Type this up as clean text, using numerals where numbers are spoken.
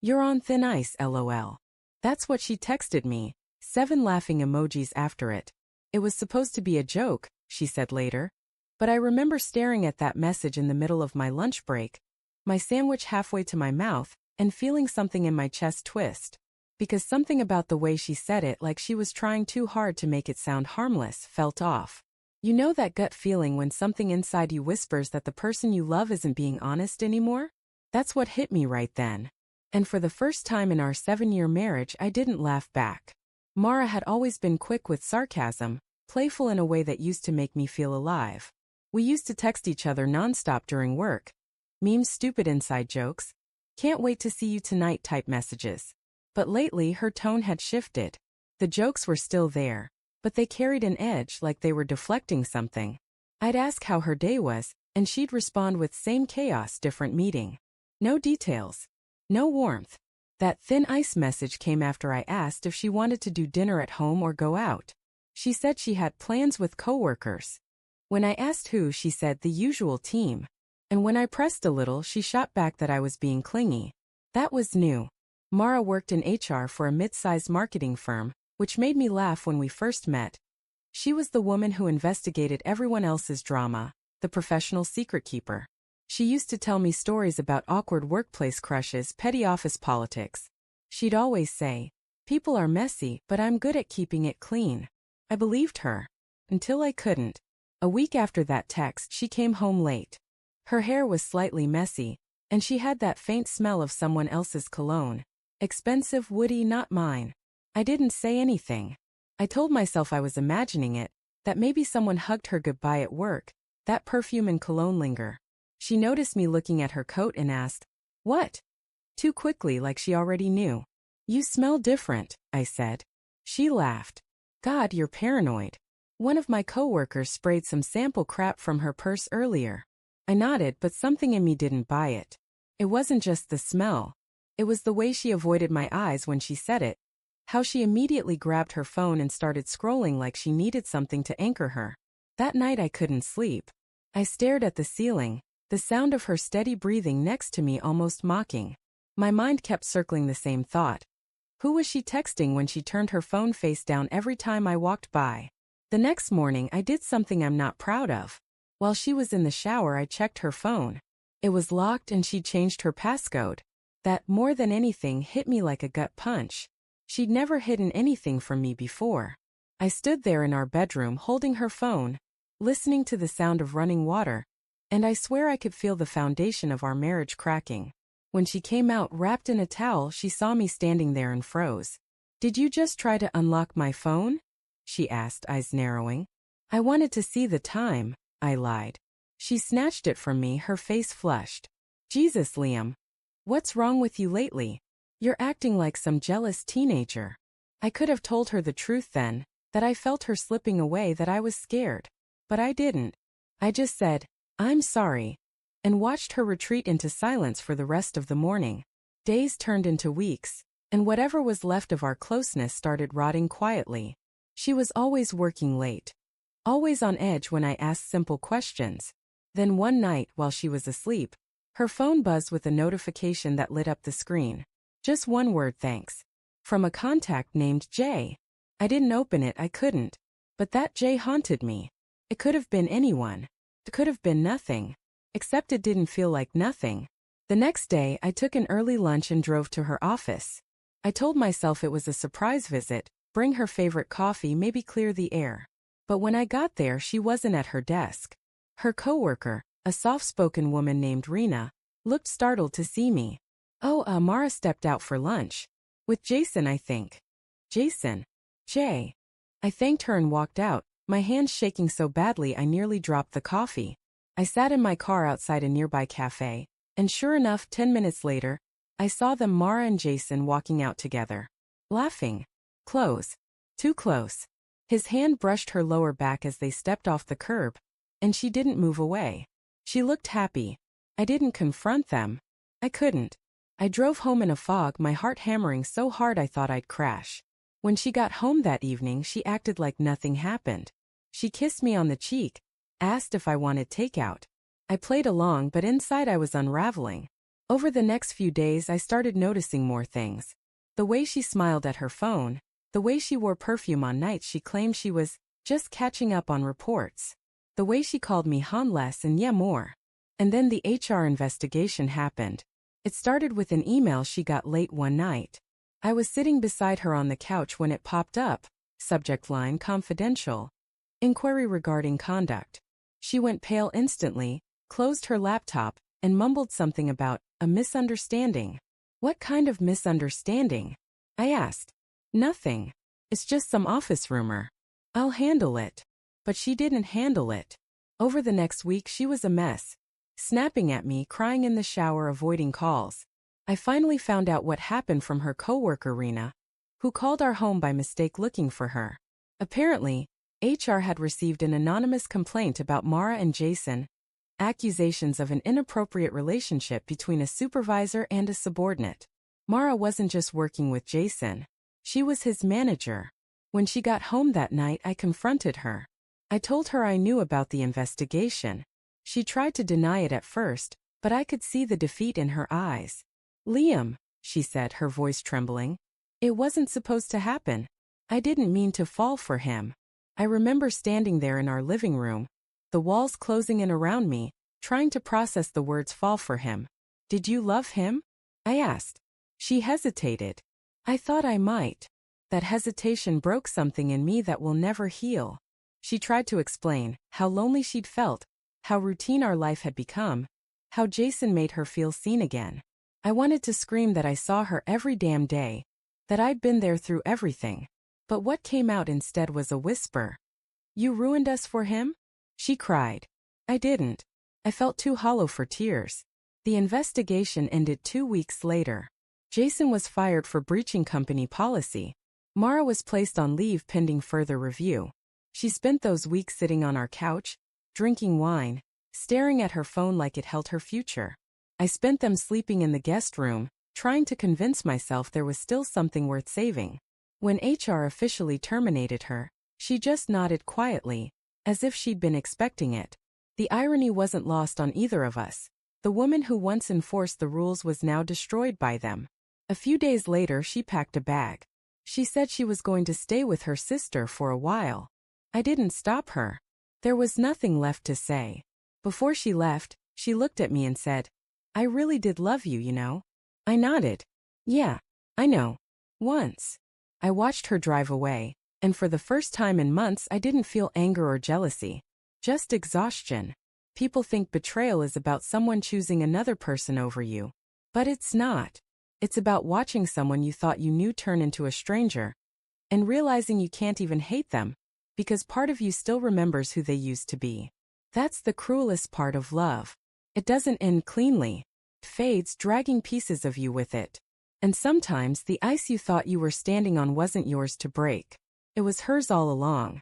You're on thin ice, lol. That's what she texted me, 7 laughing emojis after it. It was supposed to be a joke, she said later. But I remember staring at that message in the middle of my lunch break, my sandwich halfway to my mouth, and feeling something in my chest twist. Because something about the way she said it, like she was trying too hard to make it sound harmless, felt off. You know that gut feeling when something inside you whispers that the person you love isn't being honest anymore? That's what hit me right then. And for the first time in our 7-year marriage, I didn't laugh back. Mara had always been quick with sarcasm, playful in a way that used to make me feel alive. We used to text each other nonstop during work. Memes, stupid inside jokes, can't wait to see you tonight type messages. But lately her tone had shifted. The jokes were still there, but they carried an edge, like they were deflecting something. I'd ask how her day was, and she'd respond with same chaos, different meeting. No details. No warmth. That thin ice message came after I asked if she wanted to do dinner at home or go out. She said she had plans with coworkers. When I asked who, she said the usual team. And when I pressed a little, she shot back that I was being clingy. That was new. Mara worked in HR for a mid-sized marketing firm, which made me laugh when we first met. She was the woman who investigated everyone else's drama, the professional secret keeper. She used to tell me stories about awkward workplace crushes, petty office politics. She'd always say, "People are messy, but I'm good at keeping it clean." I believed her. Until I couldn't. A week after that text, she came home late. Her hair was slightly messy, and she had that faint smell of someone else's cologne. Expensive, woody, not mine. I didn't say anything. I told myself I was imagining it, that maybe someone hugged her goodbye at work, that perfume and cologne linger. She noticed me looking at her coat and asked, "What?" Too quickly, like she already knew. "You smell different," I said. She laughed. "God, you're paranoid. One of my coworkers sprayed some sample crap from her purse earlier." I nodded, but something in me didn't buy it. It wasn't just the smell. It was the way she avoided my eyes when she said it. How she immediately grabbed her phone and started scrolling like she needed something to anchor her. That night I couldn't sleep. I stared at the ceiling, the sound of her steady breathing next to me almost mocking. My mind kept circling the same thought. Who was she texting when she turned her phone face down every time I walked by? The next morning I did something I'm not proud of. While she was in the shower, I checked her phone. It was locked and she'd changed her passcode. That, more than anything, hit me like a gut punch. She'd never hidden anything from me before. I stood there in our bedroom holding her phone, listening to the sound of running water, and I swear I could feel the foundation of our marriage cracking. When she came out wrapped in a towel, she saw me standing there and froze. "Did you just try to unlock my phone?" she asked, eyes narrowing. "I wanted to see the time," I lied. She snatched it from me, her face flushed. "Jesus, Liam. What's wrong with you lately? You're acting like some jealous teenager." I could have told her the truth then, that I felt her slipping away, that I was scared. But I didn't. I just said, "I'm sorry," and watched her retreat into silence for the rest of the morning. Days turned into weeks, and whatever was left of our closeness started rotting quietly. She was always working late, always on edge when I asked simple questions. Then one night, while she was asleep, her phone buzzed with a notification that lit up the screen. Just one word, "Thanks," from a contact named Jay. I didn't open it, I couldn't. But that Jay haunted me. It could have been anyone. It could have been nothing. Except it didn't feel like nothing. The next day, I took an early lunch and drove to her office. I told myself it was a surprise visit, bring her favorite coffee, maybe clear the air. But when I got there, she wasn't at her desk. Her coworker, a soft-spoken woman named Rena, looked startled to see me. "Oh, Mara stepped out for lunch. With Jason, I think." "Jason? Jay." I thanked her and walked out, my hands shaking so badly I nearly dropped the coffee. I sat in my car outside a nearby cafe, and sure enough, 10 minutes later, I saw them, Mara and Jason, walking out together. Laughing. Close. Too close. His hand brushed her lower back as they stepped off the curb, and she didn't move away. She looked happy. I didn't confront them. I couldn't. I drove home in a fog, my heart hammering so hard I thought I'd crash. When she got home that evening, she acted like nothing happened. She kissed me on the cheek, asked if I wanted takeout. I played along, but inside I was unraveling. Over the next few days, I started noticing more things. The way she smiled at her phone, the way she wore perfume on nights she claimed she was just catching up on reports, the way she called me hon less and yeah more. And then the HR investigation happened. It started with an email she got late one night. I was sitting beside her on the couch when it popped up. Subject line confidential. Inquiry regarding conduct. She went pale instantly, closed her laptop, and mumbled something about a misunderstanding. What kind of misunderstanding? I asked. Nothing. It's just some office rumor. I'll handle it. But she didn't handle it. Over the next week she was a mess. Snapping at me, crying in the shower, avoiding calls. I finally found out what happened from her coworker Rena, who called our home by mistake looking for her. Apparently, HR had received an anonymous complaint about Mara and Jason, accusations of an inappropriate relationship between a supervisor and a subordinate. Mara wasn't just working with Jason. She was his manager. When she got home that night, I confronted her. I told her I knew about the investigation. She tried to deny it at first, but I could see the defeat in her eyes. Liam, she said, her voice trembling. It wasn't supposed to happen. I didn't mean to fall for him. I remember standing there in our living room, the walls closing in around me, trying to process the words fall for him. Did you love him? I asked. She hesitated. I thought I might. That hesitation broke something in me that will never heal. She tried to explain how lonely she'd felt, how routine our life had become, how Jason made her feel seen again. I wanted to scream that I saw her every damn day, that I'd been there through everything. But what came out instead was a whisper. You ruined us for him? She cried. I didn't. I felt too hollow for tears. The investigation ended 2 weeks later. Jason was fired for breaching company policy. Mara was placed on leave pending further review. She spent those weeks sitting on our couch, drinking wine, staring at her phone like it held her future. I spent them sleeping in the guest room, trying to convince myself there was still something worth saving. When HR officially terminated her, she just nodded quietly, as if she'd been expecting it. The irony wasn't lost on either of us. The woman who once enforced the rules was now destroyed by them. A few days later, she packed a bag. She said she was going to stay with her sister for a while. I didn't stop her. There was nothing left to say. Before she left, she looked at me and said, I really did love you, you know. I nodded. Yeah, I know. Once. I watched her drive away, and for the first time in months I didn't feel anger or jealousy. Just exhaustion. People think betrayal is about someone choosing another person over you. But it's not. It's about watching someone you thought you knew turn into a stranger, and realizing you can't even hate them, because part of you still remembers who they used to be. That's the cruelest part of love. It doesn't end cleanly. It fades, dragging pieces of you with it. And sometimes the ice you thought you were standing on wasn't yours to break. It was hers all along.